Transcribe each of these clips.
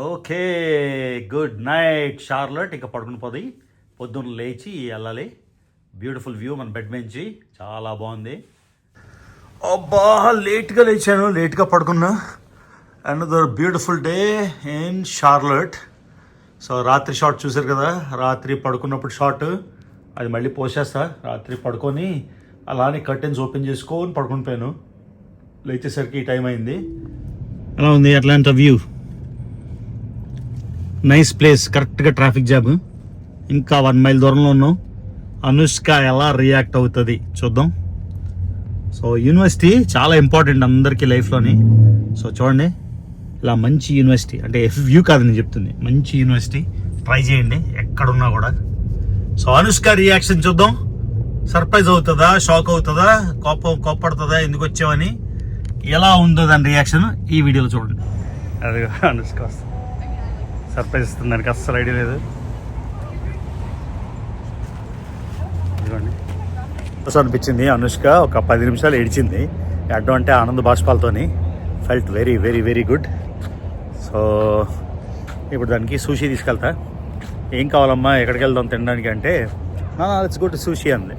Okay, good night షార్లట్. ఇక పడుకుని పోది, పొద్దున్న లేచి వెళ్ళాలి. బ్యూటిఫుల్ వ్యూ మన బెడ్ నుంచి, చాలా బాగుంది. అబ్బా, లేట్గా లేచాను, లేట్గా పడుకున్నా. Another beautiful day in షార్లట్. So రాత్రి షాట్ చూసారు కదా, రాత్రి పడుకున్నప్పుడు షాట్ అది మళ్ళీ పోసేస్తా. రాత్రి పడుకొని అలానే కర్టెన్స్ ఓపెన్ చేసుకొని పడుకుని పోయాను. లేచేసరికి ఈ టైం అయింది. ఎలా ఉంది అట్లాంటి వ్యూ? నైస్ ప్లేస్, కరెక్ట్గా ట్రాఫిక్ జామ్. ఇంకా 1 మైల్ దూరంలో ఉన్నాం. అనుష్క ఎలా రియాక్ట్ అవుతుంది చూద్దాం. సో యూనివర్సిటీ చాలా ఇంపార్టెంట్ అందరికీ లైఫ్లోని. సో చూడండి, ఇలా మంచి యూనివర్సిటీ, అంటే వ్యూ కాదు నేను చెప్తుంది, మంచి యూనివర్సిటీ. ట్రై చేయండి ఎక్కడున్నా కూడా. సో అనుష్క రియాక్షన్ చూద్దాం. సర్ప్రైజ్ అవుతుందా, షాక్ అవుతుందా, కోప్పడుతుందా, ఎందుకు వచ్చావని, ఎలా ఉందో దాని రియాక్షన్ ఈ వీడియోలో చూడండి. అది అనుష్క వస్తుంది, సర్ప్రైజ్ ఇస్తుంది, దానికి అస్సలు ఐడియా లేదు. ఇదిగోండి, అనిపించింది అనుష్క ఒక 10 నిమిషాలు ఏడ్చింది. అడ్డం అంటే ఆనంద బాష్పాలతోని. Felt very very very good. So ఇప్పుడు దానికి సూషీ తీసుకెళ్తా. ఏం కావాలమ్మా, ఎక్కడికి వెళ్దాం తినడానికి అంటే, లెట్స్ గో టు సూషీ అంది.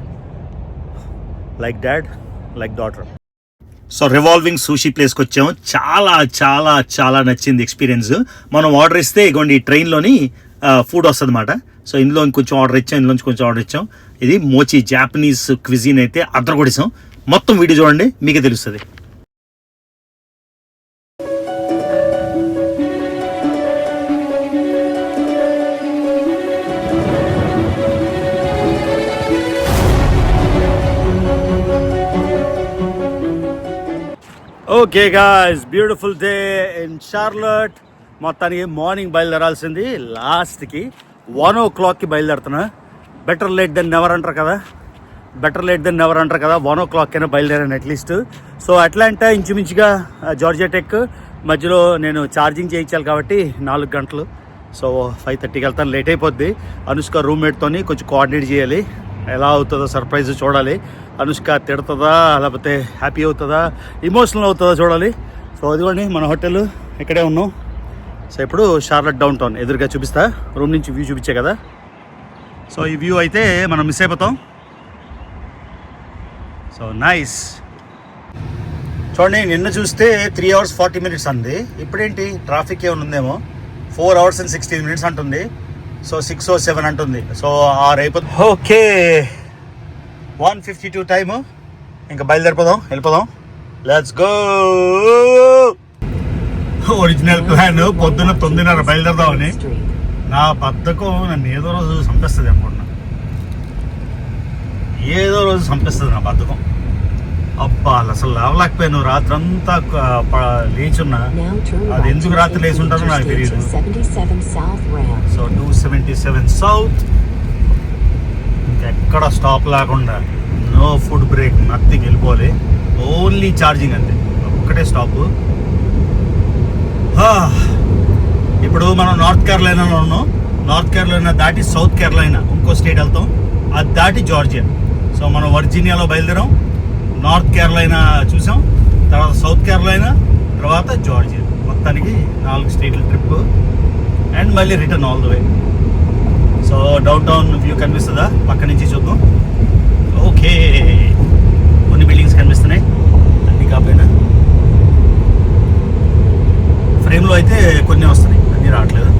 Like dad like daughter. So revolving sushi ప్లేస్కి వచ్చాము. చాలా చాలా చాలా నచ్చింది ఎక్స్పీరియన్స్. మనం ఆర్డర్ ఇస్తే ఇగోండి ట్రైన్లోని ఫుడ్ వస్తుంది అన్నమాట. సో ఇందులో కొంచెం ఆర్డర్ ఇచ్చాం, ఇందులోంచి కొంచెం ఆర్డర్ ఇచ్చాం. ఇది మోచి జాపనీస్ క్విజిన్ అయితే అద్దరు కొడిసాం. మొత్తం వీడియో చూడండి, మీకే తెలుస్తుంది. Okay guys, beautiful day in షార్లట్. మొత్తానికి మార్నింగ్ బయలుదేరాల్సింది, లాస్ట్కి 1 o'clockకి బయలుదేరుతున్నా. బెటర్ లేట్ దెన్ నెవర్ అంటారు కదా, 1 o'clock బయలుదేరాను అట్లీస్ట్. సో అట్లాంటా ఇంచుమించుగా జార్జియా టెక్ మధ్యలో నేను ఛార్జింగ్ చేయించాలి కాబట్టి 4 గంటలు. సో 5:30కి వెళ్తాను, లేట్ అయిపోద్ది. అనుష్క రూమ్మేట్తోని కొంచెం కోఆర్డినేట్ చేయాలి. ఎలా అవుతుందో సర్ప్రైజ్ చూడాలి. అనుష్క తిడుతుందా, లేకపోతే హ్యాపీ అవుతుందా, ఇమోషనల్ అవుతుందా చూడాలి. సో అదిగోండి మన హోటల్, ఇక్కడే ఉన్నాం. సో ఇప్పుడు షార్లట్ డౌన్ టౌన్ ఎదురుగా చూపిస్తా. రూమ్ నుంచి వ్యూ చూపించే కదా. సో ఈ వ్యూ అయితే మనం మిస్ అయిపోతాం. So nice. చూడండి, నిన్న చూస్తే 3 hours 40 minutes అంది. ఇప్పుడేంటి ట్రాఫిక్ ఏమైనా ఉందేమో, 4 hours and 16 minutes అంటుంది. సో 6 or 7 అంటుంది. సో 6 అయిపోతుంది. Okay, 1:52 time. ఇంకా బయలుదేరిపోదాం, వెళ్ళిపోదాం. Let's go. ఒరిజినల్ ప్లాన్ పొద్దున్న 9:30 బయలుదేరదామని. నా బద్ధకం నన్ను ఏదో రోజు చంపేస్తుంది అనుకుంటున్నా, నా బద్ధకం. అబ్బా, అసలు లేవలేకపోయాను. రాత్రంతా లేచున్నా. అది ఎందుకు రాత్రి లేచి ఉంటానో నాకు తెలియదు. సో 277 సౌత్, ఇంకెక్కడ స్టాప్ లేకుండా, నో ఫుడ్ బ్రేక్, నథింగ్, వెళ్ళిపోవాలి. ఓన్లీ ఛార్జింగ్ అంతే, ఒక్కటే స్టాప్. ఇప్పుడు మనం నార్త్ కేరళైనాలో ఉన్నాం. నార్త్ కేరళైనా దాటి సౌత్ కేరళైనా ఇంకో స్టేట్ వెళ్తాం, అది దాటి జార్జియా. సో మనం వర్జీనియాలో బయలుదేరాం, నార్త్ కేరళైనా చూసాం, తర్వాత సౌత్ కేరళైనా, తర్వాత జార్జియా. మొత్తానికి 4 స్టేట్ల ట్రిప్ అండ్ మళ్ళీ written all the way. So down town view కనిపిస్తుందా పక్క నుంచి చూద్దాం. ఓకే, కొన్ని బిల్డింగ్స్ కనిపిస్తున్నాయి, అన్నీ కాకపోయినా. ఫ్రేమ్లో అయితే కొన్ని వస్తున్నాయి, అన్నీ రావట్లేదు.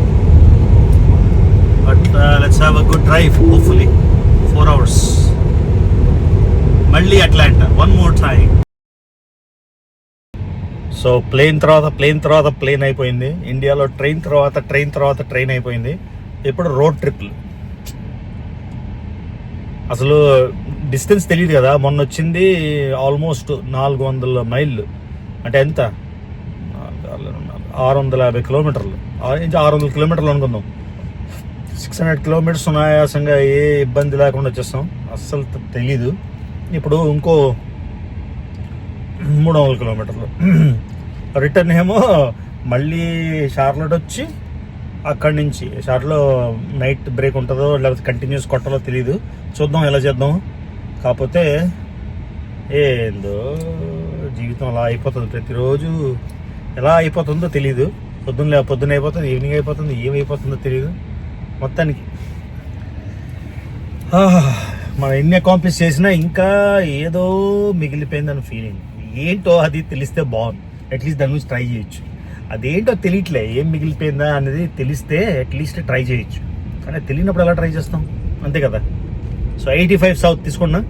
But let's have a good drive, hopefully 4 hours. మళ్ళీ Atlanta, 1 more time. So plane తర్వాత ప్లేన్ అయిపోయింది. ఇండియాలో ట్రైన్ తర్వాత ట్రైన్ అయిపోయింది. ఇప్పుడు రోడ్ ట్రిప్లు. అసలు డిస్టెన్స్ తెలియదు కదా. మొన్న వచ్చింది ఆల్మోస్ట్ 400 మైళ్ళు, అంటే ఎంత, 650 కిలోమీటర్లు, 600 కిలోమీటర్లు అనుకుందాం. 600 కిలోమీటర్స్ సునాయాసంగా ఏ ఇబ్బంది లేకుండా వచ్చేస్తాం. అస్సలు తెలీదు. ఇప్పుడు ఇంకో 300 కిలోమీటర్లు రిటర్న్ ఏమో మళ్ళీ షార్లట్ వచ్చి అక్కడి నుంచి షార్ట్లో నైట్ బ్రేక్ ఉంటుందో లేకపోతే కంటిన్యూస్ కొట్టాలో తెలీదు. చూద్దాం ఎలా చేద్దాం. కాకపోతే ఏందో జీవితం అలా అయిపోతుంది, ప్రతిరోజు ఎలా అయిపోతుందో తెలీదు. పొద్దున్న అయిపోతుంది, ఈవినింగ్ అయిపోతుంది, ఏమైపోతుందో తెలియదు మొత్తానికి. మనం ఎన్ని అకాంప్లిష్ చేసినా ఇంకా ఏదో మిగిలిపోయిందని ఫీలింగ్. ఏంటో అది తెలిస్తే బాగుంది, అట్లీస్ట్ దాని గురించి ట్రై చేయొచ్చు. అదేంటో తెలియట్లే, ఏం మిగిలిపోయిందా అనేది తెలిస్తే అట్లీస్ట్ ట్రై చేయొచ్చు. కానీ తెలియనప్పుడు ఎలా ట్రై చేస్తాం, అంతే కదా. సో 85 సౌత్ తీసుకున్నా.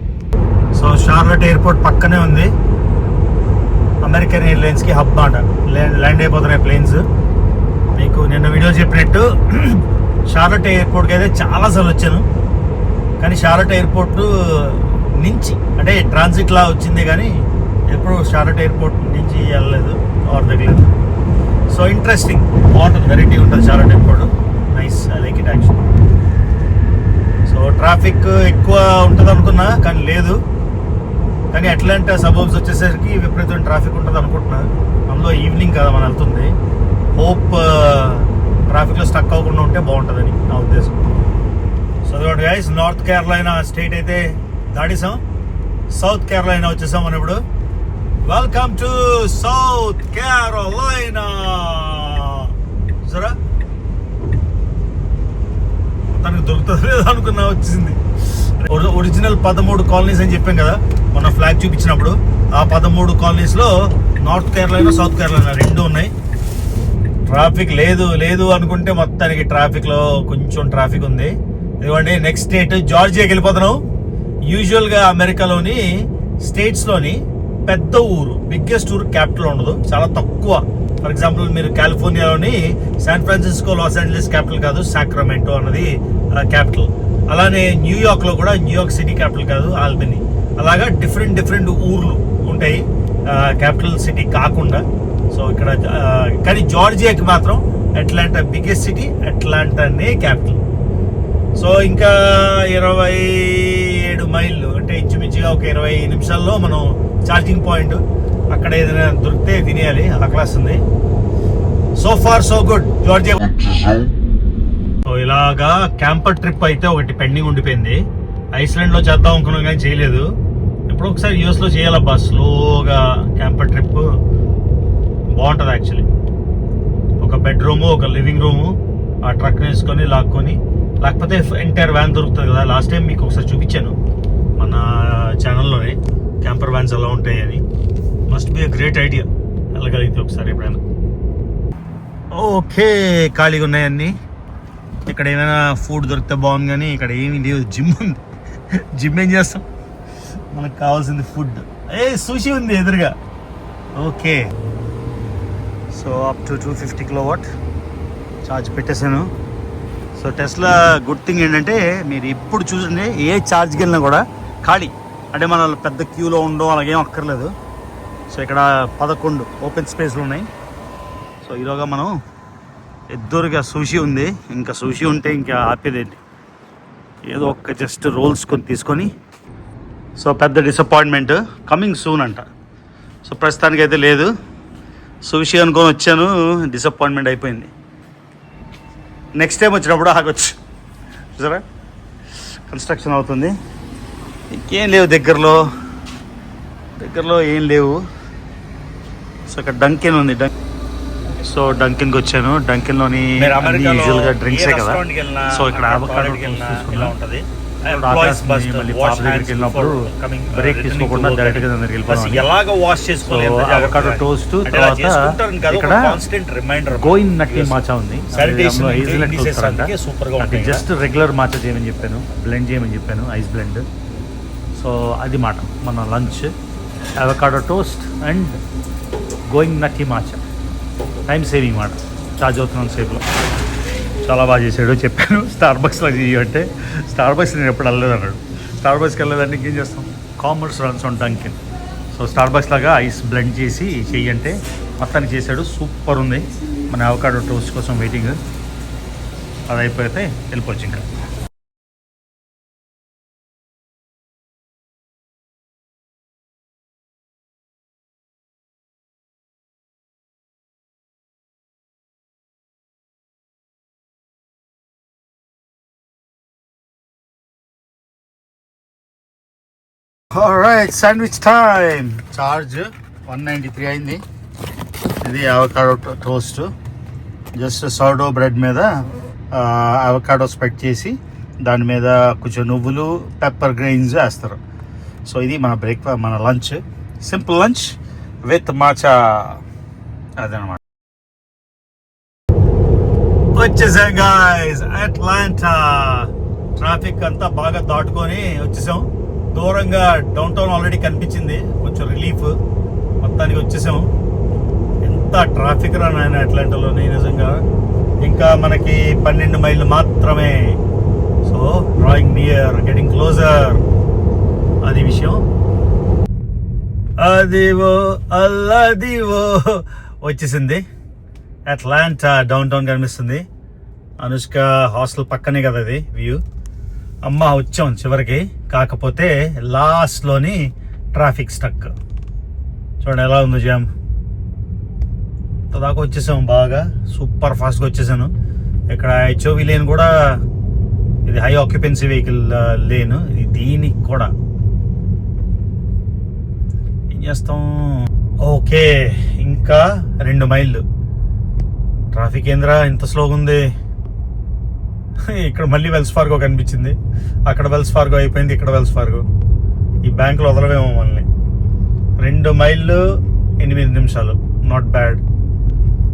సో షార్లట్ ఎయిర్పోర్ట్ పక్కనే ఉంది, అమెరికన్ ఎయిర్లైన్స్కి హబ్ మాట. ల్యాండ్ అయిపోతున్నాయి ప్లేన్స్. మీకు నిన్న వీడియో చెప్పినట్టు షార్లట్ ఎయిర్పోర్ట్కి అయితే చాలాసార్లు వచ్చాను, కానీ షార్లట్ ఎయిర్పోర్ట్ నుంచి అంటే ట్రాన్సిట్లా వచ్చింది, కానీ ఎప్పుడు షార్లట్ ఎయిర్పోర్ట్ నుంచి వెళ్ళలేదు ఆర్ దగ్గర. సో ఇంట్రెస్టింగ్, బాగుంటుంది, వెరైటీ ఉంటుంది షార్లట్ airport. Nice, I like it actually. So traffic ఎక్కువ ఉంటుంది అనుకున్నా, కానీ లేదు. కానీ అట్లాంటా సబర్బ్స్ వచ్చేసరికి విపరీతమైన ట్రాఫిక్ ఉంటుంది అనుకుంటున్నా. అందులో ఈవినింగ్ కదా మనం వెళ్తుంది. హోప్ ట్రాఫిక్లో స్టక్ అవ్వకుండా ఉంటే బాగుంటుందని నా ఉద్దేశం. సో అదొకటి గైస్, నార్త్ కేరళైనా స్టేట్ అయితే దాటేసాం, సౌత్ కేరళైనా వచ్చేసాం మనం ఇప్పుడు. Welcome to South Carolina. సరే తనకు దొరుకుతుంది లేదా అనుకున్నా, వచ్చింది. ఒరిజినల్ 13 కాలనీస్ అని చెప్పాం కదా మొన్న ఫ్లాగ్ చూపించినప్పుడు. ఆ 13 కాలనీస్లో నార్త్ కేరళైనా సౌత్ కేరళైనా రెండు ఉన్నాయి. ట్రాఫిక్ లేదు అనుకుంటే మొత్తానికి ట్రాఫిక్లో కొంచెం ట్రాఫిక్ ఉంది. ఇదిగోండి నెక్స్ట్ స్టేట్ జార్జియాకి వెళ్ళిపోతున్నాం. యూజువల్గా అమెరికాలోని స్టేట్స్లోని పెద్ద ఊరు, బిగ్గెస్ట్ ఊరు క్యాపిటల్ ఉండదు, చాలా తక్కువ. ఫర్ ఎగ్జాంపుల్ మీరు కాలిఫోర్నియాలోని San Francisco, Los Angeles capital కాదు, సాక్రమెంటో అన్నది క్యాపిటల్. అలానే న్యూయార్క్లో కూడా న్యూయార్క్ సిటీ క్యాపిటల్ కాదు, ఆల్బనీ. అలాగా డిఫరెంట్ ఊర్లు ఉంటాయి క్యాపిటల్ సిటీ కాకుండా. సో ఇక్కడ కానీ జార్జియాకి మాత్రం అట్లాంటా బిగ్గెస్ట్ సిటీ, అట్లాంటానే క్యాపిటల్. సో ఇంకా 27 మైళ్ళు అంటే ఇంచుమించుగా ఒక 20 నిమిషాల్లో మనం ఛార్జింగ్ పాయింట్ అక్కడ ఏదైనా దొరికితే తినేయాలి, ఆకలేస్తుంది. So far so good Georgia. సో ఇలాగా క్యాంపర్ ట్రిప్ అయితే ఒకటి పెండింగ్ ఉండిపోయింది. ఐస్లాండ్లో చేద్దాం అనుకున్నాం కానీ చేయలేదు. ఎప్పుడో ఒకసారి యూఎస్లో చేయాలబ్బా, స్లోగా క్యాంపర్ ట్రిప్ బాగుంటుంది యాక్చువల్లీ. ఒక బెడ్రూము, ఒక లివింగ్ రూము, ఆ ట్రక్ వేసుకొని లాక్కొని, లేకపోతే ఎంటైర్ వ్యాన్ దొరుకుతుంది కదా. లాస్ట్ టైం మీకు ఒకసారి చూపించాను మన ఛానల్లోనే క్యాంపర్ వ్యాన్స్ ఎలా ఉంటాయి అని. Must be a great idea, వెళ్ళగలిగితే ఒకసారి ఎప్పుడైనా. ఓకే, ఖాళీగా ఉన్నాయన్నీ. ఇక్కడ ఏమైనా ఫుడ్ దొరికితే బాగుంది, కానీ ఇక్కడ ఏమీ లేవు. జిమ్ ఉంది, జిమ్ ఏం చేస్తాం, మనకు కావాల్సింది ఫుడ్. సుషి ఉంది ఎదురుగా. Okay, so up to 250 kilowatt charge పెట్టేశాను. సో టెస్లా గుడ్ థింగ్ ఏంటంటే మీరు ఇప్పుడు చూడండి, ఏ ఛార్జ్కి వెళ్ళినా కూడా ఖాళీ. అంటే మన పెద్ద క్యూలో ఉండడం అలాగేం అక్కర్లేదు. సో ఇక్కడ 11 ఓపెన్ స్పేస్లు ఉన్నాయి. సో ఈలోగా మనం ఎదురుగా సుషి ఉంది. ఇంకా సుషి ఉంటే ఇంకా ఆపేదేంటి, ఏదో ఒక్క జస్ట్ రోల్స్ కొని తీసుకొని. సో పెద్ద డిసప్పాయింట్మెంట్, కమింగ్ సూన్ అంట. సో ప్రస్తుతానికైతే లేదు. సుషి అనుకొని వచ్చాను, డిసప్పాయింట్మెంట్ అయిపోయింది. నెక్స్ట్ టైం వచ్చినప్పుడు ఆగొచ్చు. చూసారా, కన్స్ట్రక్షన్ అవుతుంది. ఇంకేం లేవు దగ్గరలో ఏం లేవు. సో ఇక్కడ డంకెన్ ఉంది. సో డంకెన్కి వచ్చాను. డంకెన్లోని యూజువల్గా డ్రింక్సే కదా. సో ఇక్కడ ఇలా ఉంటుంది. వెళ్ళినప్పుడు బ్రేక్ తీసుకోకుండా డైరెక్ట్ గా దగ్గరికి వెళ్ళిపోవాలి. అవకాడో టోస్ట్, తర్వాత ఇక్కడ గోయిన్ నట్టి మాచా ఉంది. అది జస్ట్ రెగ్యులర్ మాచా చేయమని చెప్పాను, బ్లెండ్ చేయమని చెప్పాను, ఐస్ బ్లెండ్. సో అది మాట మన lunch, avocado toast and going Natti matcha. Time saving మాట, ఛార్జ్ అవుతున్నాను సేపులో. చాలా బాగా చేశాడు. చెప్పాను స్టార్ బక్స్లో అంటే, స్టార్ బక్స్ నేను ఎప్పుడు వెళ్ళలేదు అన్నాడు. స్టార్ బక్స్కి వెళ్ళలేదంటే ఇంకేం చేస్తాం, commerce runs on Dunkin. So Starbucks లాగా ఐస్ బ్లెండ్ చేసి చెయ్యంటే మొత్తానికి చేశాడు. సూపర్ ఉంది. మన అవకాడో టోస్ట్ కోసం వెయిటింగ్. అది అయిపోతే వెళ్ళిపోవచ్చు ఇంకా. Alright, sandwich time. ఛార్జ్ 193 అయింది. ఇది అవకాడో టోస్ట్. జస్ట్ సోడో బ్రెడ్ మీద అవకాడో స్ప్రెడ్ చేసి దాని మీద కొంచెం నువ్వులు పెప్పర్ గ్రెయిన్స్ వేస్తారు. సో ఇది మన బ్రేక్ఫాస్ట్, మన lunch, simple lunch with matcha. అదనమాట. వచ్చేసాం గాయ్స్ అట్లాంటా. ట్రాఫిక్ అంతా బాగా దాటుకొని వచ్చేసాం. దూరంగా డౌన్ టౌన్ ఆల్రెడీ కనిపించింది, కొంచెం రిలీఫ్. మొత్తానికి వచ్చేసాం. ఎంత ట్రాఫిక్ రా నాయన అట్లాంటాలోని నిజంగా. ఇంకా మనకి 12 మైళ్ళు మాత్రమే. So drawing near, getting closure, అది విషయం. అదివో అల్లదివో వచ్చేసింది. అట్లాంటా డౌన్ టౌన్ కనిపిస్తుంది. అనుష్క హాస్టల్ పక్కనే కదా అది వ్యూ. అమ్మ వచ్చాం చివరికి. కాకపోతే లాస్ట్లోని ట్రాఫిక్ స్టక్. చూడండి ఎలా ఉందో జామ్. దాకా వచ్చేసాం, బాగా సూపర్ ఫాస్ట్గా వచ్చేసాను. ఇక్కడ హెచ్ఓవి లేన్ కూడా, ఇది హై ఆక్యుపెన్సీ వెహికల్ లేన్. ఇది దీనికి కూడా ఏం చేస్తాం. ఓకే, ఇంకా 2 మైళ్ళు. ట్రాఫిక్ ఏంద్రా ఇంత స్లోగా ఉంది. ఇక్కడ మళ్ళీ వెల్స్ ఫార్గో కనిపించింది. అక్కడ వెల్స్ ఫార్గో అయిపోయింది, ఇక్కడ వెల్స్ ఫార్గో. ఈ బ్యాంకులో వదలవేమో మనల్ని. 2 మైళ్ళు 8 నిమిషాలు, నాట్ బ్యాడ్.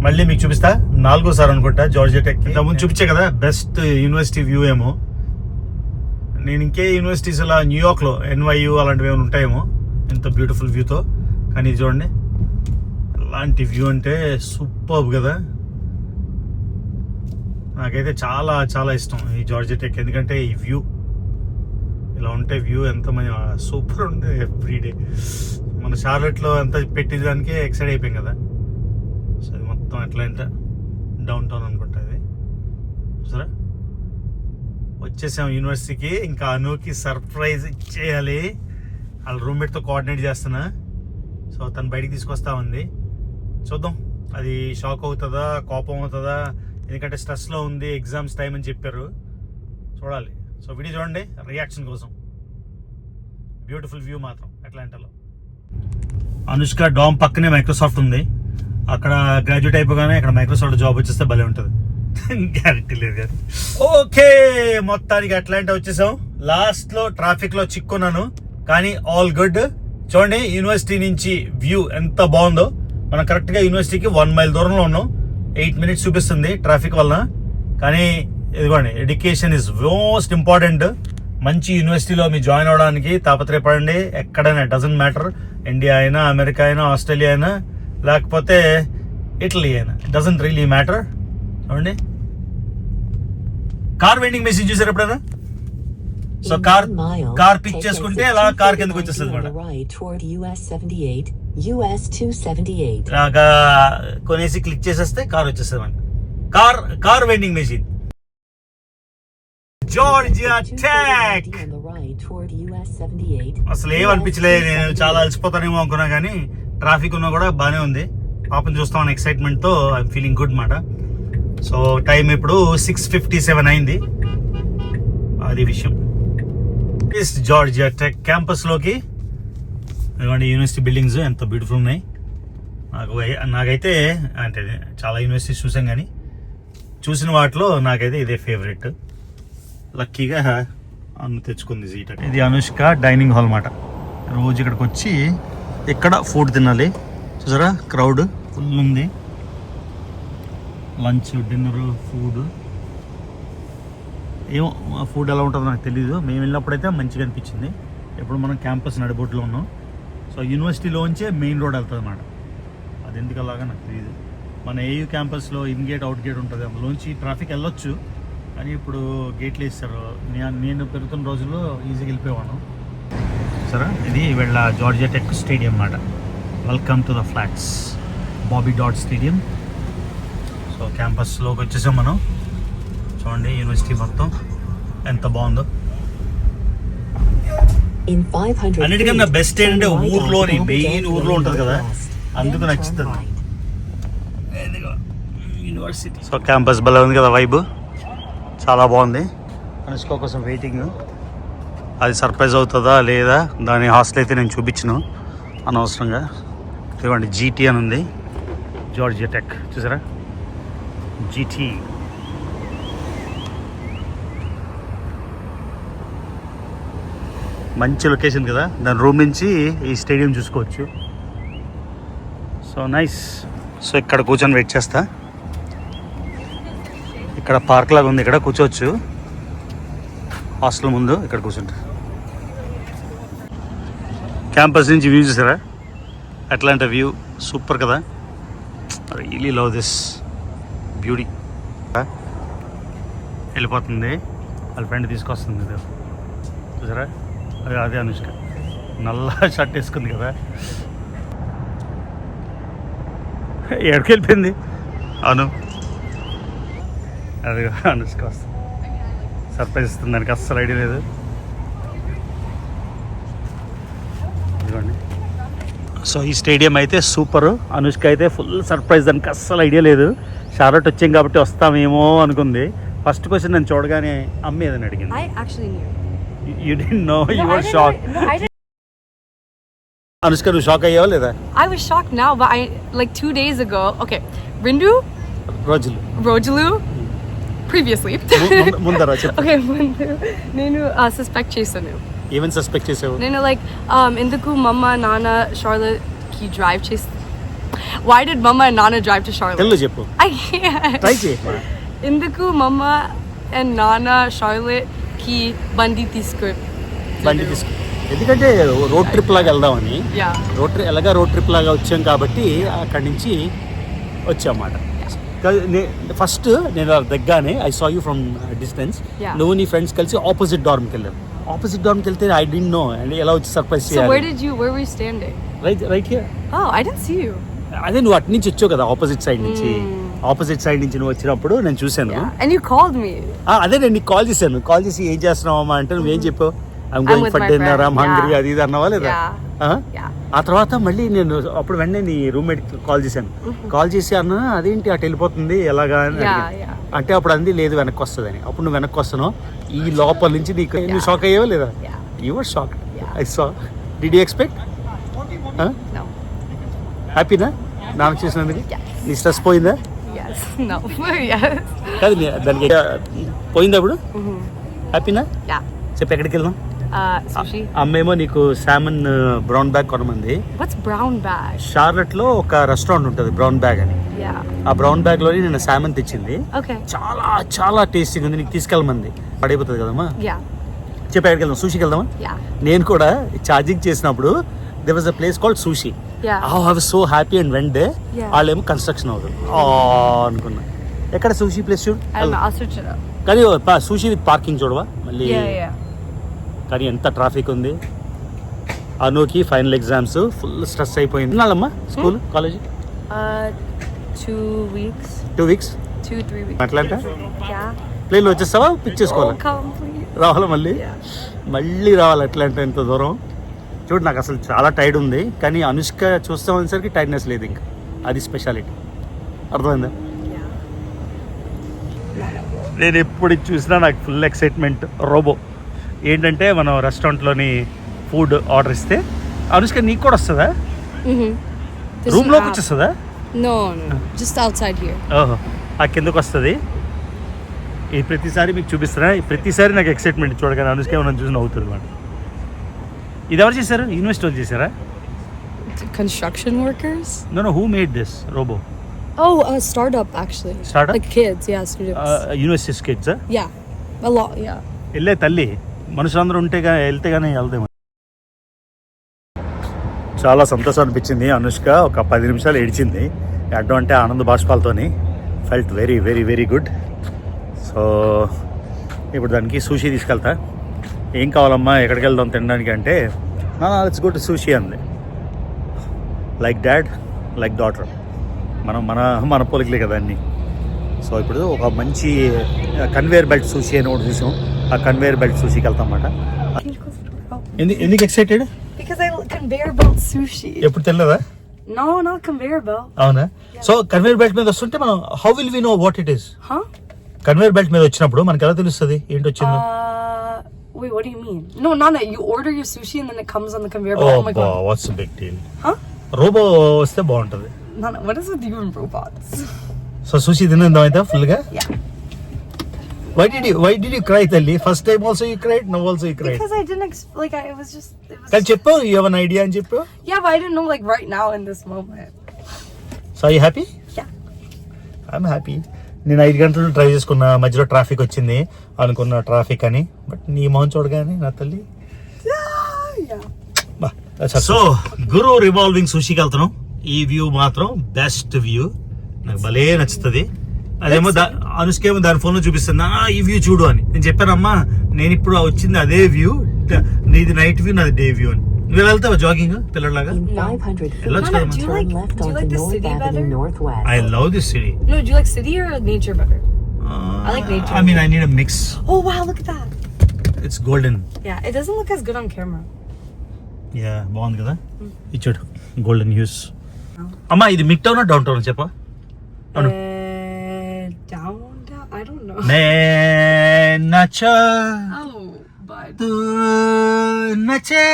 మళ్ళీ మీకు చూపిస్తా 4సారి అనుకుంటా జార్జియా టెక్. ఇంతకుముందు చూపించే కదా బెస్ట్ యూనివర్సిటీ వ్యూ ఏమో. నేను ఇంకే యూనివర్సిటీస్ అలా న్యూయార్క్లో NYU అలాంటివి ఏమైనా ఉంటాయేమో ఇంత బ్యూటిఫుల్ వ్యూతో. కానీ ఇది చూడండి, అలాంటి వ్యూ అంటే సూపర్ కదా. నాకైతే చాలా చాలా ఇష్టం ఈ జార్జియా టెక్. ఎందుకంటే ఈ వ్యూ ఇలా ఉంటే, వ్యూ ఎంత మంచి సూపర్ ఉంది. ఎవ్రీడే మన షార్లెట్లో ఎంత పెట్టేదానికే ఎక్సైడ్ అయిపోయాం కదా. సో అది మొత్తం అట్లాంటా డౌన్ టౌన్ అనుకుంటా. ఇది సరే వచ్చేసాం యూనివర్సిటీకి. ఇంకా అనుకి సర్ప్రైజ్ ఇచ్చేయాలి. వాళ్ళ రూమ్మేట్తో కోఆర్డినేట్ చేస్తున్నా. సో తను బయటికి తీసుకొస్తా ఉంది. చూద్దాం అది షాక్ అవుతుందా, కోపం అవుతుందా. ఎందుకంటే స్ట్రెస్లో ఉంది, ఎగ్జామ్స్ టైం అని చెప్పారు. చూడాలి. సో వీడియో చూడండి రియాక్షన్ కోసం. బ్యూటిఫుల్ వ్యూ మాత్రం అట్లాంటాలో. అనుష్క డామ్ పక్కనే మైక్రోసాఫ్ట్ ఉంది. అక్కడ గ్రాడ్యుయేట్ అయిపోగానే ఇక్కడ మైక్రోసాఫ్ట్ జాబ్ వచ్చేస్తే భలే ఉంటుంది. గ్యారెంటీ లేదు కానీ. ఓకే, మొత్తానికి అట్లాంటా వచ్చేసాం. లాస్ట్లో ట్రాఫిక్లో చిక్కున్నాను, కానీ ఆల్ గుడ్. చూడండి యూనివర్సిటీ నుంచి వ్యూ ఎంత బాగుందో. మనం కరెక్ట్గా యూనివర్సిటీకి 1 మైల్ దూరంలో ఉన్నాం. 8 మినిట్స్ చూపిస్తుంది ట్రాఫిక్ వలన. కానీ ఇదిగోండి, ఎడ్యుకేషన్ ఇస్ మోస్ట్ ఇంపార్టెంట్. మంచి యూనివర్సిటీలో మీరు జాయిన్ అవ్వడానికి తాపత్రయపడండి. ఎక్కడైనా డజంట్ మ్యాటర్, ఇండియా అయినా, అమెరికా అయినా, ఆస్ట్రేలియా అయినా, లేకపోతే ఇటలీ అయినా, డజంట్ రియలీ మ్యాటర్. చూడండి కార్ వెండింగ్ మెషిన్ చూసారు ఎప్పుడైనా? సో కార్ పిక్ చేసుకుంటే అలా కార్ కిందకి వచ్చేస్తుంది అనమాట. ఇలాగా కొనేసి క్లిక్ చేసేస్తే కార్ వచ్చేస్తుంది అనమాట. Car vending machine. Georgia tech. అసలు ఏమనిపించలేదు, నేను చాలా అలసిపోతానేమో అనుకున్నా, కానీ ట్రాఫిక్ ఉన్నా కూడా బాగానే ఉంది. పాపం చూస్తామని ఎక్సైట్మెంట్ తో ఐఎమ్ ఫీలింగ్ గుడ్ మాట. సో టైం ఇప్పుడు 6:57 అయింది. అది విషయం. జార్జియా టెక్ క్యాంపస్ లోకి ఇదిగోండి, యూనివర్సిటీ బిల్డింగ్స్ ఎంత బ్యూటిఫుల్ ఉన్నాయి. నాకైతే అంటే చాలా యూనివర్సిటీస్ చూసాం, కానీ చూసిన వాటిలో నాకైతే ఇదే ఫేవరెట్. లక్కీగా అన్ను తెచ్చుకుంది సీట్. ఇది అనుష్క డైనింగ్ హాల్ మాట. రోజు ఇక్కడికి వచ్చి ఇక్కడ ఫుడ్ తినాలి. చూసారా క్రౌడ్ ఫుల్ ఉంది. Lunch, dinner, food. ఏమో ఫుడ్ ఎలా ఉంటుందో నాకు తెలీదు. మేము వెళ్ళినప్పుడైతే మంచిగా అనిపించింది. ఎప్పుడు మనం క్యాంపస్ నడిబొడ్లో ఉన్నాం. సో యూనివర్సిటీలోంచే మెయిన్ రోడ్ వెళ్తుంది అన్నమాట. అది ఎందుకు అలాగా నాకు తెలియదు. మన ఏయూ క్యాంపస్లో ఇన్ గేట్, అవుట్ గేట్ ఉంటుంది. అందులోంచి ట్రాఫిక్ వెళ్ళొచ్చు, కానీ ఇప్పుడు గేట్లు వేస్తారు. నేను పెరుగుతున్న రోజుల్లో ఈజీగా వెళ్ళిపోయాను. సరే ఇది వీళ్ళ జార్జియా టెక్ స్టేడియం అన్నమాట. Welcome to the Flats, Bobby Dodd stadium. So క్యాంపస్లోకి వచ్చేసాం మనం. చూడండి యూనివర్సిటీ మొత్తం ఎంత బాగుందో. అన్నిటికన్నా బెస్ట్ ఏంటంటే ఊర్లోని మెయిన్ ఊర్లో ఉంటుంది కదా, అందుకు నచ్చుతుంది యూనివర్సిటీ. సో క్యాంపస్ భలే ఉంది కదా, వైబ్ చాలా బాగుంది. అనుష్క కోసం వెయిటింగ్. అది సర్ప్రైజ్ అవుతుందా లేదా, దాని హాస్టల్ అయితే నేను చూపించను అనవసరంగా. ఇదిగోండి జీటీ అని ఉంది, జార్జియా టెక్. చూసారా GT. మంచి లొకేషన్ కదా, దాని రూమ్ నుంచి ఈ స్టేడియం చూసుకోవచ్చు. So nice. సో ఇక్కడ కూర్చొని వెయిట్ చేస్తా. ఇక్కడ పార్క్ లాగా ఉంది, ఇక్కడ కూర్చోవచ్చు. హాస్టల్ ముందు ఇక్కడ కూర్చుంటా. క్యాంపస్ నుంచి వ్యూ చూసారా, అట్లాంటి వ్యూ సూపర్ కదా. Really love this beauty. వెళ్ళిపోతుంది, వాళ్ళ ఫ్రెండ్ తీసుకొస్తుంది ఇది చూసారా. అదే అనుష్క నల్ల షర్ట్ వేసుకుంది కదా, ఎక్కడికి వెళ్ళిపోయింది. అవును, అది అనుష్క వస్తుంది, సర్ప్రైజ్ ఇస్తుంది. దానికి అస్సలు ఐడియా లేదు. ఇదిగోండి. సో ఈ స్టేడియం అయితే సూపర్. అనుష్క అయితే ఫుల్ సర్ప్రైజ్, దానికి అస్సలు ఐడియా లేదు. షార్ట్ వచ్చాం కాబట్టి వస్తామేమో అనుకుంది. ఫస్ట్ క్వశ్చన్ నేను చూడగానే అమ్మ ఏదని అడిగింది. You didn't know? You were shocked. No, I didn't. Anushka, నువ్వు షాక్ అయ్యావా లేదా? I was shocked now, but like 2 days ago. Okay, Rindu, Rojulu, previously. ముందరా చెప్పు. Okay, Rindu. నేను suspect చేశాను. ఏమని సస్పెక్ట్ చేసావు? నేను like ఎందుకు mama, nana, Charlotte ki drive chase. Why did mama and nana drive to Charlotte? Telugu చెప్పు. I can't. Try చేయి. ఎందుకు mama and nana, Charlotte ki బండి తీసుకు. ఎందుకంటే రోడ్ ట్రిప్ లాగా వెళ్దామని. Yeah. రోడ్ ట్రిప్ లాగా వచ్చాం కాబట్టి అక్కడి నుంచి వచ్చామన్నమాట. ఫస్ట్ నేను దగ్గరనే I saw you from distance. నువ్వు నీ ఫ్రెండ్స్ కలిసి ఆపోజిట్ డార్మ్కి వెళ్ళారు. ఆపోజిట్ డార్మ్కి వెళ్తే ఐ డోంట్ నో అండ్ ఎలా వచ్చి సర్ప్రైజ్ చేయాలి. So where were you standing? Right here. Oh, I didn't see you. అదే నువ్వు అటు నుంచి వచ్చావు కదా, ఆపోజిట్ సైడ్ నుంచి. ఆపోజిట్ సైడ్ నుంచి నువ్వు వచ్చినప్పుడు నేను చూశాను. And you called me. అదే నేను నీకు కాల్ చేశాను. కాల్ చేసి ఏం చేస్తున్నావమ్మా అంటే నువ్వేం చెప్పావు? I'm going for dinner, I'm hungry, అది ఇది అన్నావా లేదా? ఆ తర్వాత మళ్ళీ నేను అప్పుడు వెంటనే నీ రూమ్మేట్ కాల్ చేశాను. కాల్ చేసి అన్నా అదేంటి అటు వెళ్ళిపోతుంది ఎలాగా అని అంటే అప్పుడు అంది లేదు వెనక్కి వస్తుందని. అప్పుడు నువ్వు వెనక్కి వస్తాను ఈ లోపల నుంచి నువ్వు షాక్ అయ్యావా లేదా? You were shock. I saw. Did you expect? హ్యాపీనా నాకు చేసినందుకు? నీ స్ట్రెస్ పోయిందా? కాదు దానికి పోయింది అప్పుడు. హ్యాపీనా? చెప్పి ఎక్కడికి వెళ్దాం? Sushi. అమ్మేమో నీకు సామన్ బ్రౌన్ బ్యాగ్ కొనమంది. What's brown bag? షార్లెట్ లో ఒక రెస్టారెంట్ ఉంటుంది బ్రౌన్ బ్యాగ్ అని. ఆ బ్రౌన్ బ్యాగ్ లోని నేను సామన్ తెచ్చింది. చాలా చాలా టేస్టీగా ఉంది. నీకు తీసుకెళ్ళమంది. పడైపోతుంది కదమ్మా. చెప్పి ఎక్కడికి వెళ్దాం? సూషికి వెళ్దామా? నేను కూడా ఛార్జింగ్ చేసినప్పుడు there was a place called Sushi. Oh, I was so happy and went there. వాళ్ళేమో కన్స్ట్రక్షన్ అవుతుంది అనుకున్నా. ఎక్కడ సూషి ప్లేస్ చూడు. కానీ సూషి విత్ పార్కింగ్ చూడవా మళ్ళీ. కానీ ఎంత ట్రాఫిక్ ఉంది. అనుకి ఫైనల్ ఎగ్జామ్స్ ఫుల్ స్ట్రెస్ అయిపోయింది. నాళ్ళమ్మా school college 2 weeks. 2 weeks 2-3 weeks. Atlanta ప్లేన్లో వచ్చేస్తావా? పిక్ చేసుకోవాలి. రావాలా మళ్ళీ రావాలి. అట్లాంటా ఎంత దూరం చూడు. నాకు అసలు చాలా టైర్డ్ ఉంది. కానీ అనుష్క చూస్తామనేసరికి టైర్డ్నెస్ లేదు. ఇంకా అది స్పెషాలిటీ. అర్థమైందా? నేను ఎప్పుడు చూసినా నాకు ఫుల్ ఎక్సైట్మెంట్. రోబో ఏంటంటే మనం రెస్టారెంట్లోని ఫుడ్ ఆర్డర్ ఇస్తే అనుష్క నీకు కూడా వస్తుందా? రూమ్లోకి వచ్చేస్తుందా? No, just outside here. ఓహో, ఆ కిందకు వస్తుంది. ఈ ప్రతిసారి మీకు చూపిస్తారా? ప్రతిసారి నాకు ఎక్సైట్మెంట్ చూడగానే అనుష్క ఏమన్నా చూసి నవ్వుతుంది అన్నమాట. ఇది ఎవరు చేశారు? యూనివర్సిటీ వాళ్ళు చేశారా? Construction workers? No, who made this robo? Oh, a startup actually. Startup? Like kids, yeah, students. University kids, huh? Yeah, a lot, yeah. వెళ్ళే తల్లి మనుషులందరూ ఉంటే వెళ్తే కానీ వెళ్దాం. చాలా సంతోషం అనిపించింది. అనుష్క ఒక 10 నిమిషాలు ఏడ్చింది. అడ్డం అంటే ఆనంద బాష్పాలతోని. Felt very very very good. So ఇప్పుడు దానికి సూషి తీసుకెళ్తా. ఏం కావాలమ్మా ఎక్కడికి వెళ్దాం తినడానికి అంటే లెట్స్ గో టు సూషి అంది. Like dad like daughter. మన పోలికలే కదా అన్నీ. సో ఇప్పుడు ఒక మంచి కన్వేయర్ బెల్ట్ సూషి అని ఒకటి చూసాం. ఆ కన్వేయర్ బెల్ట్ సూషికి వెళ్తాం అన్నమాట. ఎందుకు excited? Because I conveyor belt sushi. ఎప్పుడు తెలియదా? No, not conveyor belt. అవునా? సో కన్వేయర్ బెల్ట్ మీద వస్తుంటే మనం how will we know what it is? Conveyor belt మీద వచ్చినప్పుడు మనకి ఎలా తెలుస్తుంది ఏంటి వచ్చిందో? Wait, what do you mean? No, Nana, you order your sushi and then it comes on the conveyor belt. Oh my god. What's the big deal? Robo వస్తే బాగుంటుంది. Nana, what is with you and robots? So sushi తినేద్దాం అయితే ఫుల్గా. Yeah. Why did you cry, Talli? First time also you cried, now also you cried. Because I didn't it was just. Can cheppo? You have an idea and cheppo? Yeah, but I didn't know like right now in this moment. So are you happy? Yeah. I'm happy. నేను 5 గంటలు drive చేసుకున్న, మధ్యలో traffic వచ్చింది అనుకున్న traffic అని, but నీ మొహం చూడగానే నా తల్లి. సో గురు రివాల్వింగ్ సుషికి వెళ్తున్నాం. ఈ వ్యూ మాత్రం బెస్ట్ వ్యూ, నాకు భలే నచ్చుతుంది. అదేమో అనుష్కేమో దాని ఫోన్ లో చూపిస్తున్నా ఈ వ్యూ చూడు అని. నేను చెప్పానమ్మా నేను ఇప్పుడు వచ్చింది అదే వ్యూ, నీది నైట్ వ్యూ నాది డే వ్యూ అని. నువ్వు వెళ్తావా జాగింగ్ పిల్లలాగా? వెళ్ళొచ్చు కదా. Do you like the city better? I love this city. No, do you like city or nature better? I like nature. I mean, I need a mix. Oh wow, look at that. It's golden. Yeah, it doesn't look as good on camera. Yeah, బాగుంది కదా. ఇది చూడు, golden hues. అమ్మా ఇది mid town down town చెప్పా? Down. I don't know. నే నచ్చా Oh, but తూ నచ్చే.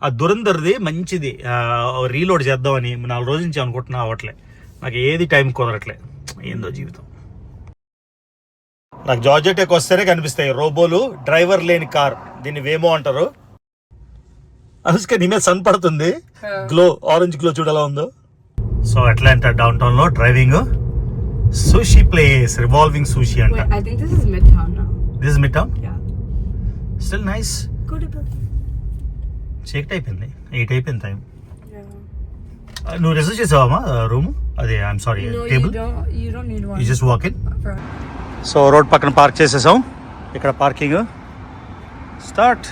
ఆ దురందర్ది మంచిది, రీలోడ్ చేద్దామని 4 రోజుల నుంచి అనుకుంటున్నా, అవ్వట్లే. నాకు ఏది టైం కుదరట్లే, ఏందో జీవితం. నాకు జార్జెటెక్ వస్తేనే కనిపిస్తాయి రోబోలు, డ్రైవర్ లేని కార్. దీన్ని వేమో అంటారు. అనుష్క నీ మీద సన్ పడుతుంది, గ్లో, ఆరెంజ్ గ్లో చూడలా ఉందో. సో అట్లాంటా డౌన్ టౌన్ లో driving. Sushee place, revolving Sushee అంట. wait, I think this is Midtown now. This is mid town. Yeah. Still nice. Go to building. చీకటి అయిపోయింది, 8 అయిపోయింది టైం. Yeah. నువ్వు రిజర్వ్ చేసావా రూమ్? అదే I'm sorry, No, table. you don't need one. You just walk in. For- so road పక్కన park చేసేసాం. ఇక్కడ parking start.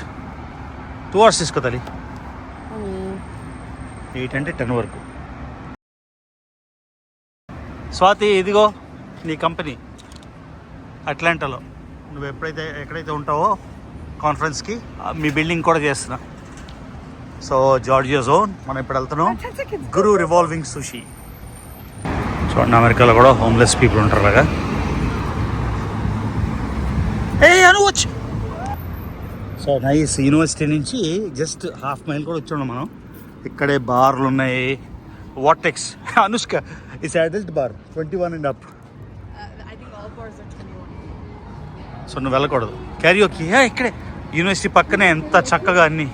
2 hours తీసుకో తల్లి. 8 అంటే 10 వరకు. స్వాతి ఇదిగో నీ కంపెనీ అట్లాంటాలో. నువ్వు ఎక్కడైతే ఉంటావో కాన్ఫరెన్స్కి, మీ బిల్డింగ్ కూడా చేస్తున్నా. సో జార్జియా జోన్ మనం ఇప్పుడు వెళ్తున్నాం. Kura revolving sushi. చూడండి, అమెరికాలో కూడా హోమ్లెస్ పీపుల్ ఉంటారు కదా. అనువచ్చు. So nice. యూనివర్సిటీ నుంచి జస్ట్ 1/2 మైల్ కూడా వచ్చాము మనం. ఇక్కడే బార్లు ఉన్నాయి. Vortex Anushka it's adult bar, 21 and up. I think all bars are 21. So నువ్వు వెళ్ళకూడదు. క్యారియోకి ఇక్కడే యూనివర్సిటీ పక్కనే, ఎంత చక్కగా అన్నీ.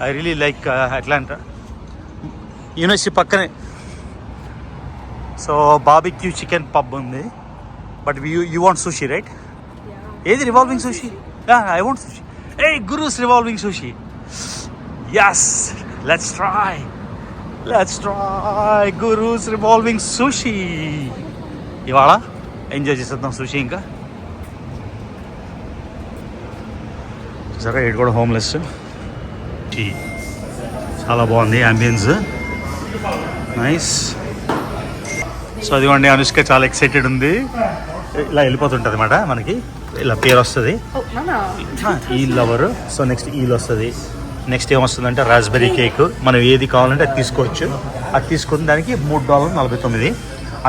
I really like Atlanta, university పక్కనే. సో బార్బిక్యూ చికెన్ పబ్ ఉంది. But you want sushi right? ఏది revolving Sushee? I want Sushee. A gurus revolving Sushee. Yes, let's try gurus revolving Sushee. ఇవాళ ఎంజాయ్ చేసేద్దాం సుషి. ఇంకా సరే, ఇటు కూడా హోమ్లెస్. చాలా బాగుంది అంబియన్స్, నైస్. సో అదిగోండి, అనుష్క చాలా ఎక్సైటెడ్ ఉంది. ఇలా వెళ్ళిపోతుంటుంది అన్నమాట. మనకి ఇలా పేరు వస్తుంది, Oh, Mama. ఈ లవర్. సో నెక్స్ట్ ఈల్ వస్తుంది. నెక్స్ట్ ఏమొస్తుందంటే రాస్బెర్రీ కేక్. మనం ఏది కావాలంటే అది తీసుకోవచ్చు. అది తీసుకుని దానికి $3.49.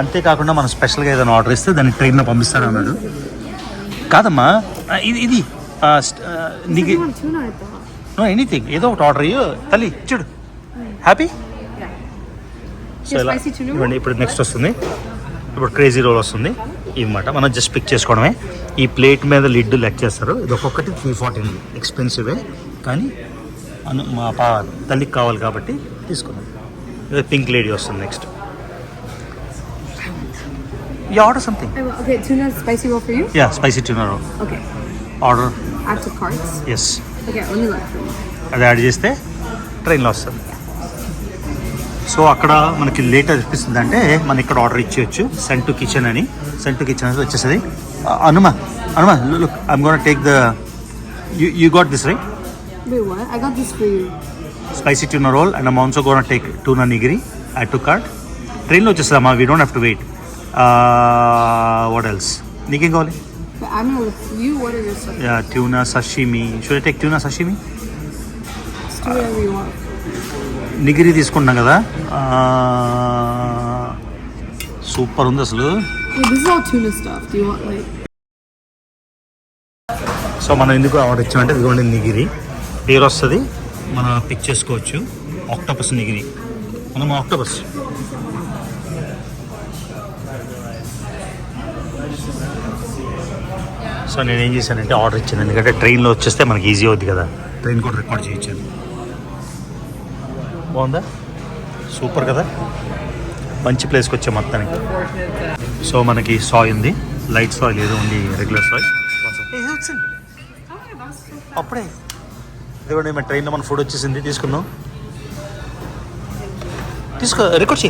అంతేకాకుండా మనం స్పెషల్గా ఏదైనా ఆర్డర్ ఇస్తే దాన్ని ట్రైన్లో పంపిస్తాను అన్నాడు. కాదమ్మా, ఇది నీకు You want tuna, I thought. Anything, ఏదో ఒకటి ఆర్డర్ అయ్యో తల్లి. చూడు, హ్యాపీ. Yeah. సో ఇలా spicy tuna? ఇవ్వండి. ఇప్పుడు నెక్స్ట్ వస్తుంది, ఇప్పుడు క్రేజీ రోల్ వస్తుంది. ఇవన్నమాట మనం జస్ట్ పిక్ చేసుకోవడమే. ఈ ప్లేట్ మీద లిడ్ లెక్ చేస్తారు. ఇది ఒక్కొక్కటి 340, ఎక్స్పెన్సివే. కానీ మా తల్లికి కావాలి కాబట్టి తీసుకున్నాం. పింక్ లేడీ వస్తుంది next. You order something. Okay, tuna spicy roll for you? Yeah, spicy tuna roll Okay. Order. Add to carts. Yes, Okay, let me look for you. అది యాడ్ చేస్తే ట్రైన్లో వస్తుంది. సో అక్కడ మనకి లేట్ అనిపిస్తుంది అంటే మనం ఇక్కడ ఆర్డర్ ఇచ్చేయచ్చు. సెండ్ టు కిచెన్ అని. సెండ్ టు కిచెన్ అనేది వచ్చేస్తుంది. అనుమా look, I'm gonna take the you got this right? Wait, what? I got this for you. Spicy tuna roll and I'm also gonna take tuna nigiri. Add to cart. ట్రైన్లో వచ్చేస్తామా, we don't have to wait. What else నీకేం కావాలి? I'm gonna look. You order your stuff. Yeah, tuna sashimi. Should I take tuna సషిమి? Just do whatever you want. నిగిరి తీసుకుంటున్నాం కదా. Super ఉంది అసలు. Wait, this is all tuna stuff. Do you want like? So మనం ఎందుకు order ఇచ్చామంటే ఇదిగోండి నిగిరి పేరు వస్తుంది, మనం పిక్ చేసుకోవచ్చు. ఆక్టోపస్ నిగిరి, మనం ఆక్టోపస్. సో నేను ఏం చేశానంటే ఆర్డర్ ఇచ్చాను, ఎందుకంటే ట్రైన్లో వచ్చేస్తే మనకి ఈజీ అవుద్ది కదా, ట్రైన్ కూడా రికార్డ్ చేయించాను. బాగుందా? సూపర్ కదా, మంచి ప్లేస్కి వచ్చాం మొత్తానికి. సో మనకి సాయ్ ఉంది, లైట్ సాయ్ లేదు, ఓన్లీ రెగ్యులర్ సాయ్. అప్పుడే ఇదిగోండి మన ట్రైన్లో మన ఫుడ్ వచ్చేసింది, తీసుకున్నాం. తీసుకో, రికార్డ్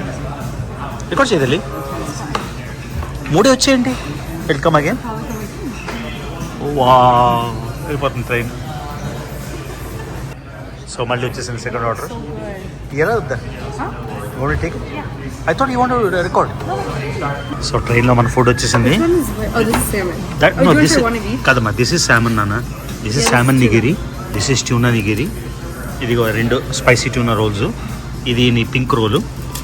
చేయి తల్లి. 3 వచ్చేయండి. Welcome again. వా వెళ్ళిపోతుంది ట్రైన్. సో మళ్ళీ వచ్చేసింది సెకండ్ ఆర్డర్. ఎలా వద్దా? Only take. I thought you want to record. So ట్రైన్లో మన ఫుడ్ వచ్చేసింది. కాదమ్మా, దిస్ ఇస్ సామన్ నాన్న, this is salmon nigiri, this is tuna nigiri. ఇది 2 స్పైసీ ట్యూనా రోల్స్, ఇది నీ పింక్ రోలు,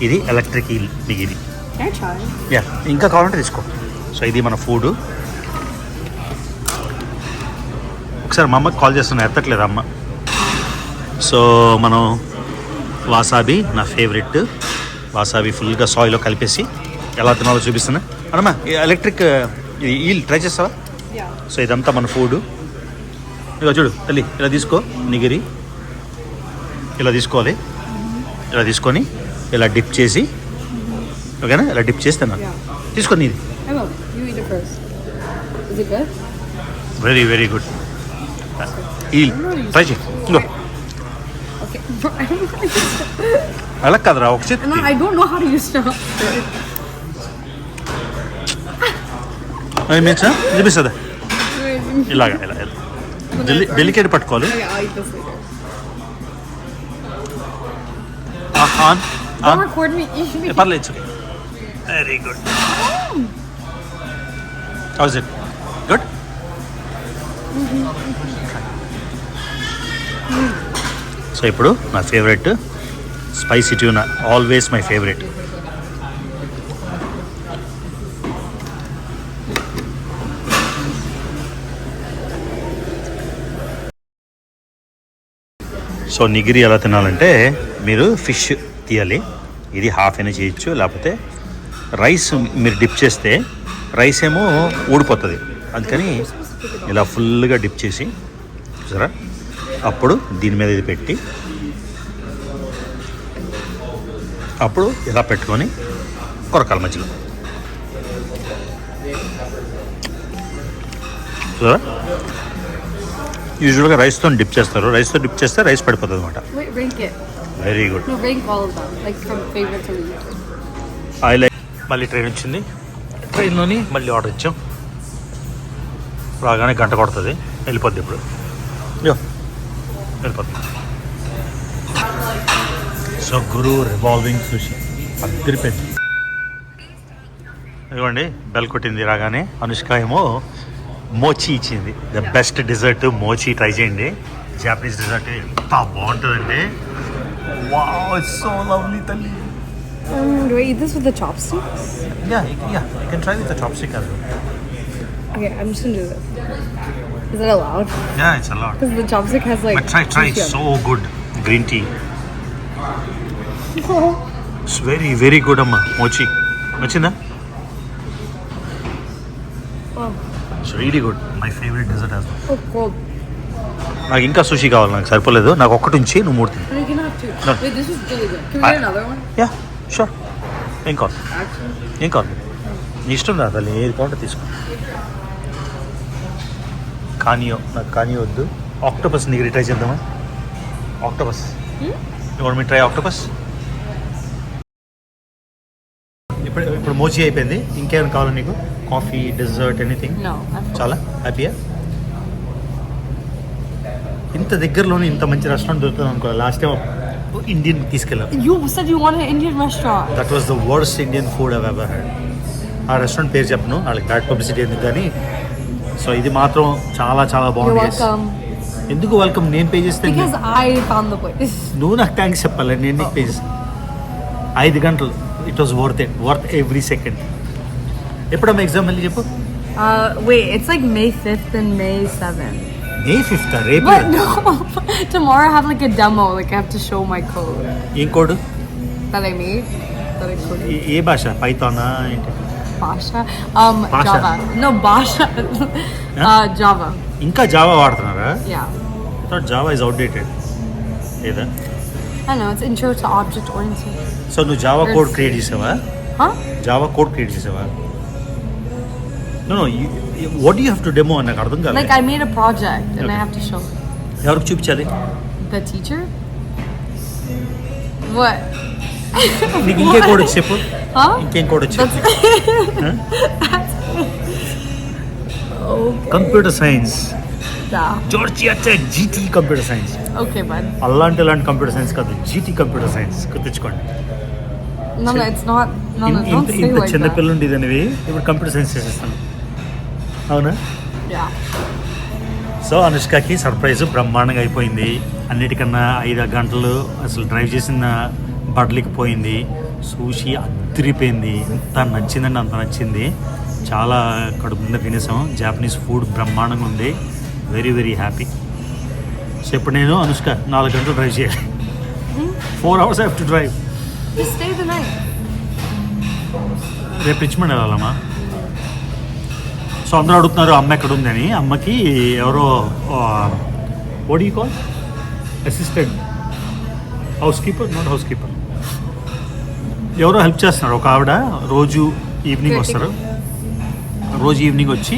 ఇది ఎలక్ట్రిక్ నిగిరి. యా, ఇంకా కావాలంటే తీసుకో. సో ఇది మన ఫుడ్. ఒకసారి మా అమ్మకి కాల్ చేస్తున్నా, ఎత్తట్లేదు అమ్మ. సో మనం వాసాబి, నా ఫేవరెట్ వాసాబి ఫుల్గా సాయిలో కలిపేసి ఎలా తినాలో చూపిస్తున్నా. అన్నమ్మా ఎలక్ట్రిక్ ఇది ఈల్ ట్రై చేస్తావా? సో ఇదంతా మన ఫుడ్. ఇక చూడు తల్లి, ఇలా తీసుకో నిగిరి, ఇలా తీసుకోవాలి. ఇలా తీసుకొని ఇలా డిప్ చేసి, ఓకేనా? ఇలా డిప్ చేసి తిన్నా. తీసుకొని ఇది very very good. Eel try చేయి. ఇంకో అలా కదరా, ఒక చేతి చూపిస్తుందా? ఇలాగా ఇలా డెలికేట్ పట్టుకోవాలి. పర్లేదు. Very good. How's it? Good. So ఇప్పుడు నా favourite spicy tuna, always my favourite. So nigiri ఎలా తినాలంటే, మీరు ఫిష్ తీయాలి, ఇది హాఫ్ అయినా చేయొచ్చు, లేకపోతే రైస్ మీరు డిప్ చేస్తే రైస్ ఏమో ఊడిపోతుంది, అందుకని ఇలా ఫుల్గా డిప్ చేసి చూసారా, అప్పుడు దీని మీద ఇది పెట్టి, అప్పుడు ఇలా పెట్టుకొని కొరకాల మధ్యలో చూసారా. యూజువల్గా రైస్తో డిప్ చేస్తారు, రైస్తో డిప్ చేస్తే రైస్ పడిపోతుంది అనమాట. Very good. I like. మళ్ళీ ట్రైన్ వచ్చింది, ట్రైన్లోని మళ్ళీ ఆర్డర్ ఇచ్చాం. రాగానే గంట కొడుతుంది, వెళ్ళిపోద్ది. ఇప్పుడు వెళ్ళిపోతుంది. సో గురు రివాల్వింగ్ సుషి అద్దరిపోయింది. ఇదిగోండి బెల్ కొట్టింది రాగానే. అనుష్క ఏమో మోచి ఇచ్చింది, ద బెస్ట్ డిజర్ట్ మోచి. ట్రై చేయండి, జాపనీస్ డిజర్ట్ ఎంత బాగుంటుందంటే, వావ్ ఇట్స్ సో లవ్లీ తల్లి. Do I eat this with the chopsticks? Yeah, you can try with the chopstick as well. Okay, I'm just gonna do this. Is that allowed? Yeah, it's allowed. Because the chopstick has like. But try, it's so good. Green tea. It's very, very good, amma. Mochi. Machinda? Oh. It's really good. My favorite dessert as well. Oh, cold. నాకు ఇంకా సుషి కావాలి, నాకు సరిపోలేదు. నాకు ఒక్కటి ఉంచి నువ్వు 3 తిను. You can have 2. No. Wait, this is really good. Can we get another one? Yeah, sure. ఏం కావాలి? Actually. ఏం కావాలి? నీ ఇష్టం రా తల్లి, ఏది కావాలంటే తీసుకో. కానియో, నాకు కానియో వద్దు. ఆక్టోపస్ నీకు ట్రై చేద్దామా? Octopus. You want me try octopus? ఇప్పుడు మోచి అయిపోయింది, ఇంకేమైనా కావాలా నీకు? Coffee, dessert, anything? No. చాలా హ్యాపీయా? ఇంత దగ్గరలోనే ఇంత మంచి రెస్టారెంట్ దొరుకుతుంది అనుకో. లాస్ట్ టైం ఇండియన్ తీసుకెళ్ళాం. You said you wanted an Indian restaurant. That was the worst Indian food I've ever had. ఆ రెస్టారెంట్ పేరు చెప్పను, వాళ్ళకి బ్యాడ్ పబ్లిసిటీ ఎందుకు కానీ. సో ఇది మాత్రం చాలా చాలా You're బాగుంది. welcome. ఎందుకు వెల్కమ్? నేను పే చేస్తే Because I found the place. నువ్వు నాకు థ్యాంక్స్ చెప్పాలి, నేను నీకు పే చేస్తాను. 5 గంటలు, it was worth every second. ఎప్పుడమ్మా ఎగ్జామ్ మళ్ళీ చెప్పు. Wait, it's like May 5th and May 7th. May 5th రేపు? But no, tomorrow I have like a demo, like I have to show my code ఏం code that I made, that I coded. ఏ భాష? పైథానా ఏంటి? Basha. Basha. Java. No, Basha. Java. ఇంకా Java వాడుతున్నారా? Yeah. I thought Java is outdated. ఏదా? I know, it's intro to object oriented. So నువ్వు Java code create చేసావా? Huh? Java code create చేసావా? No, what do you have to demo అని నాకు అర్థం కాలేదు. Like, I made a project and Okay. I have to show it. ఎవరికి చూపించాలి? The teacher? What? నీకు ఇంకే కోడ్ వచ్చి చెప్పు. Huh? ఇంకేం కోడ్ వచ్చి? Okay. Computer science, Yeah. Georgia tech, GT computer science. Okay, bud. అలాంటి కంప్యూటర్ సైన్స్ కాదు, జీటీ కంప్యూటర్ సైన్స్ గుర్తుంచుకోండి. No, it's not. No, don't say ఇంత like చిన్న that. పిల్లలు ఉండేదనివి ఇప్పుడు కంప్యూటర్ సైన్స్ చేసేస్తాను. అవునా? Yeah. సో అనుష్కకి సర్ప్రైజ్ బ్రహ్మాండంగా అయిపోయింది. అన్నిటికన్నా 5 గంటలు అసలు డ్రైవ్ చేసిన బట్టలికిపోయింది. సూషి అదిరిపోయింది. ఎంత నచ్చిందండి అంత నచ్చింది. చాలా కడుపు నిండా తినేసాం. జాపనీస్ ఫుడ్ బ్రహ్మాండంగా ఉంది. Very very happy. సో ఇప్పుడు నేను అనుష్క 4 గంటలు డ్రైవ్ చేయాలి. 4 hours I have to drive. Just stay the night. రేపు రిచ్మండ్ వెళ్ళాలమ్మా. సో అందరూ అడుగుతున్నారు అమ్మ ఎక్కడ ఉందని. అమ్మకి ఎవరో what you call assistant, house keeper, not house keeper, ఎవరో హెల్ప్ చేస్తున్నారు. ఒక ఆవిడ రోజు ఈవినింగ్ వస్తారు. రోజు ఈవినింగ్ వచ్చి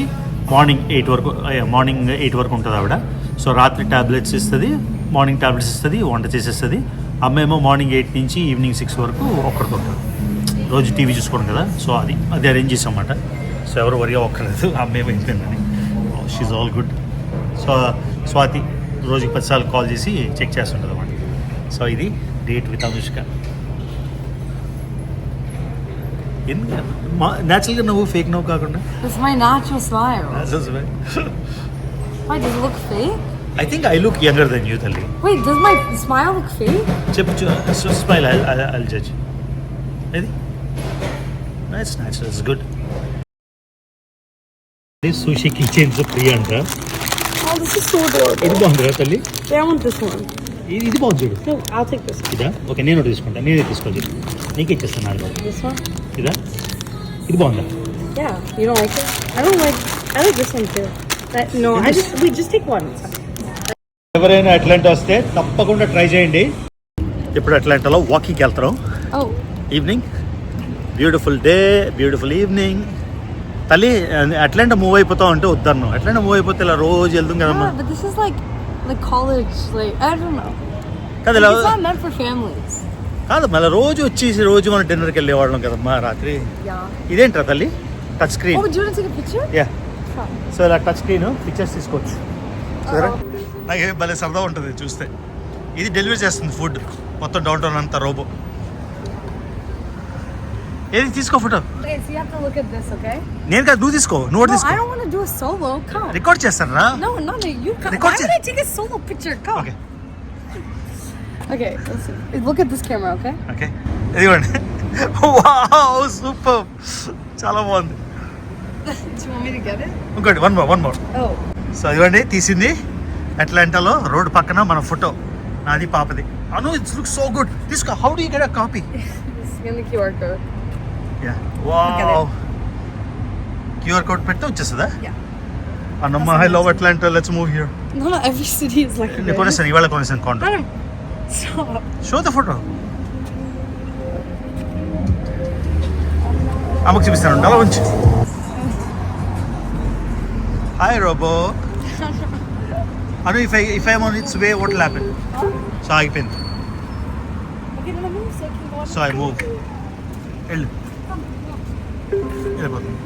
మార్నింగ్ 8 వరకు ఉంటుంది ఆవిడ. సో రాత్రి ట్యాబ్లెట్స్ ఇస్తుంది, మార్నింగ్ ట్యాబ్లెట్స్ ఇస్తుంది, వంట చేసేస్తుంది. అమ్మ ఏమో మార్నింగ్ 8 నుంచి ఈవినింగ్ 6 వరకు ఒక్కడితో ఉంటుంది. రోజు టీవీ చూసుకోవడం కదా. సో అది అరేంజ్ చేసాం అన్నమాట. సో ఎవరు వరిగా ఒక్కలేదు, అమ్మ ఏమో అయిపోయిందని. She's all good. So Swathi రోజుకి 10 సార్లు కాల్ చేసి చెక్ చేస్తుంటుంది అన్నమాట. సో ఇది డేట్ విత్ అనుష్క. న్యాచురల్గా నవ్వు, ఫేక్ నవ్వు కాకుండా. That's my natural smile. Why, does it look fake? I think I look younger than you తల్లి. Wait, does my smile look fake? చెప్పు స్మైల్, ఐ జడ్జ్. ఇది nice, natural, it's good. Sushi kitchens free అంట. Oh, this is so adorable. ఇది బాగుందిరా తల్లి. Yeah, I want this one. ఇది బాగుంది చూడు. No, I'll take this one. ఇదా? ఓకే, నేను తీసుకుంటా. నేనే తీసుకోవాలి. నీకే ఇచ్చేస్తాను నాకు. This one? ఇదా? ఇది బాగుందా? Yeah. You don't like it? I like this one too. No, just take one. ఎవరైనా అట్లాంటా వస్తే తప్పకుండా ట్రై చేయండి. ఇప్పుడు అట్లాంటాలో వాకింగ్కి వెళ్తాం. Oh. Evening, beautiful day, beautiful evening. తల్లి అట్లాంటా మూవ్ అయిపోతా ఉంటే వద్దన్ను. అట్లాంటా మూవ్ అయిపోతే ఇలా రోజు వెళ్తాం కదమ్మా. Yeah, but this is like college, like I don't know. కదా Like, it's not meant for families. కాదు, మళ్ళీ రోజు వచ్చేసి రోజు మనం డిన్నర్కి వెళ్ళేవాళ్ళం కదమ్మా రాత్రి. Yeah. ఇదేంట్రా తల్లి? Touch screen. Oh, do you want to take a picture? Yeah. Sure. So ఇలా టచ్ స్క్రీన్ పిక్చర్స్ తీసుకోవచ్చు. సరే, నాకు భలే సరదా ఉంటుంది చూస్తే. ఇది డెలివరీ చేస్తుంది ఫుడ్ మొత్తం డౌన్ టౌన్ అంతా రోబో. ఏది తీసుకో photo. Okay, so you have to look at this, okay? నేను కాదు, నువ్వు తీసుకో. నువ్వు No, తీసుకో. I don't want to do a solo. Come. Record చేస్తాను రా. No, you come. Record Why it. would I take a solo picture? Come. Okay Okay, let's see. Look at this camera, okay? Okay, ఇదిగోండి. Wow, super, చాలా బాగుంది. Do you want me to get it? ఇంకోటి, one more. Oh. So ఇదిగోండి తీసింది అట్లాంటాలో road పక్కన మన photo, నాది పాపది. అను, ఇట్స్ లుక్ సో గుడ్. తీసుకో. How do you get a copy? Scan the QR code. Yeah. Look at wow, QR code పెడితే వచ్చేస్తుందా? Yeah. అన్నమ్మ, I love Atlanta, let's move here. No, every city is like నేను this. కొనేసాను, ఇవాళ కొనేసాను contract. Adam, stop. Show the photo. అమ్మకు చూపిస్తాను, అలా ఉంచు. Hi robo. అను, if I'm on it's way what will happen? So ఆగిపోయింది. Okay, no, move so I can go on. So I move. వెళ్ళు, వెళ్ళిపోతుంది.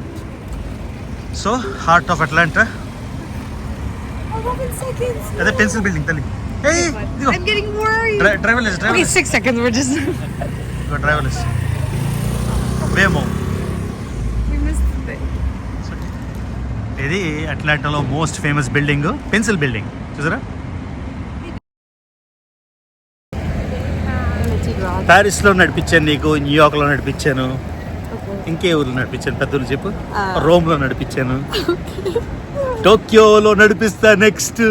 So heart of Atlanta. 11 seconds. అదే pencil building తల్లి. ఏయ్, ఇదిగో I'm getting worried. Driverless. Okay, 6 seconds. We're just. Driverless. Waymo. We missed the thing. ఇది అట్లాంటాలో most famous building, pencil building. చూసారా? ప్యారిస్లో నడిపించాను నీకు, న్యూయార్క్లో నడిపించాను, ఇంకే ఊర్లో నడిపించాను, పెద్ద ఊరు చెప్పు. రోమ్లో నడిపించాను, టోక్యోలో నడిపిస్తా next.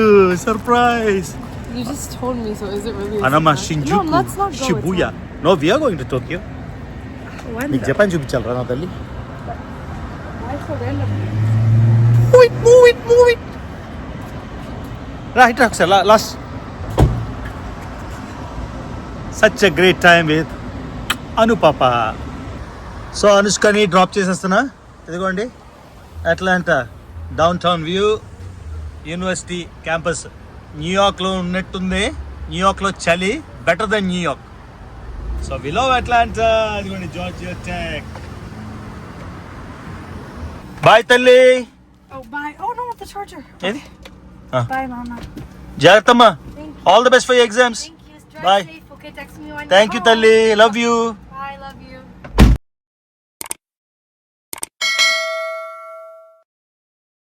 Surprise. You just told me, so is it really? అనమా, No, Shinjuku, let's not go. Shibuya. No, we are going to Tokyo. When? నీకు జపాన్ చూపించాలి రా నా తల్లి. Move it. Right, ఒకసారి last. Such a great time with Anu పాప. So అనుష్కని drop చేసేస్తున్నా. ఇదిగోండి Atlanta down town view, university campus. న్యూయార్క్లో ఉన్నట్టుంది. న్యూయార్క్లో చలి better then New York. So we love Atlanta. ఇదిగోండి జార్జియా టెక్. బాయ్ తల్లి. Oh, bye. Oh, no, the charger. ఏది? Bye, Mama. జాగ్రత్తమ్మా. Thank you. All the best for your exams. Thank you. Drive Bye. safe. Okay, text me when thank you you're home. తల్లి. Love you.